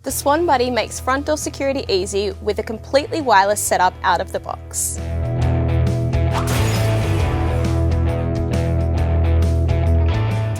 The Swann Buddy makes front door security easy with a completely wireless setup out of the box.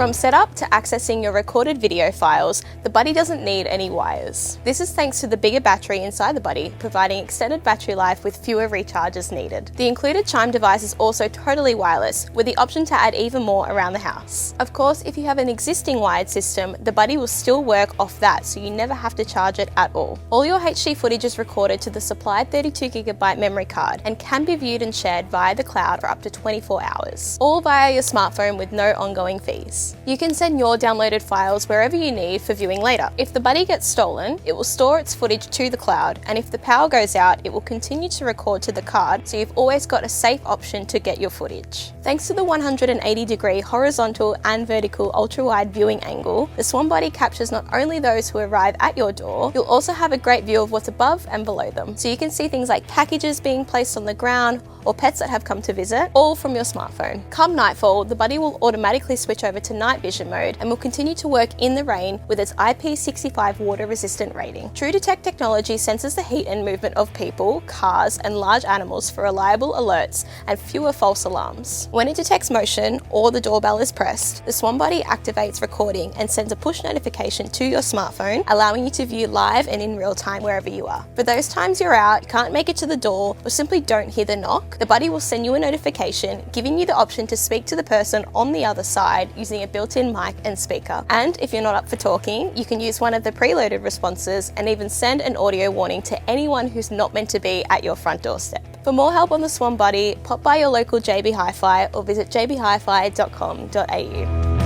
From setup to accessing your recorded video files, the Buddy doesn't need any wires. This is thanks to the bigger battery inside the Buddy, providing extended battery life with fewer recharges needed. The included chime device is also totally wireless, with the option to add even more around the house. Of course, if you have an existing wired system, the Buddy will still work off that, so you never have to charge it at all. All your HD footage is recorded to the supplied 32GB memory card and can be viewed and shared via the cloud for up to 24 hours, all via your smartphone with no ongoing fees. You can send your downloaded files wherever you need for viewing later. If the Buddy gets stolen, it will store its footage to the cloud, and if the power goes out, it will continue to record to the card, so you've always got a safe option to get your footage. Thanks to the 180-degree horizontal and vertical ultra-wide viewing angle, the Swann Buddy captures not only those who arrive at your door, you'll also have a great view of what's above and below them. So you can see things like packages being placed on the ground, or pets that have come to visit, all from your smartphone. Come nightfall, the Buddy will automatically switch over to night vision mode and will continue to work in the rain with its IP65 water resistant rating. True Detect technology senses the heat and movement of people, cars, and large animals for reliable alerts and fewer false alarms. When it detects motion or the doorbell is pressed, the Swann Buddy activates recording and sends a push notification to your smartphone, allowing you to view live and in real time wherever you are. For those times you're out, you can't make it to the door, or simply don't hear the knock, the Buddy will send you a notification giving you the option to speak to the person on the other side using a built-in mic and speaker. And if you're not up for talking, you can use one of the preloaded responses and even send an audio warning to anyone who's not meant to be at your front doorstep. For more help on the Swann Buddy, pop by your local JB Hi-Fi or visit jbhifi.com.au.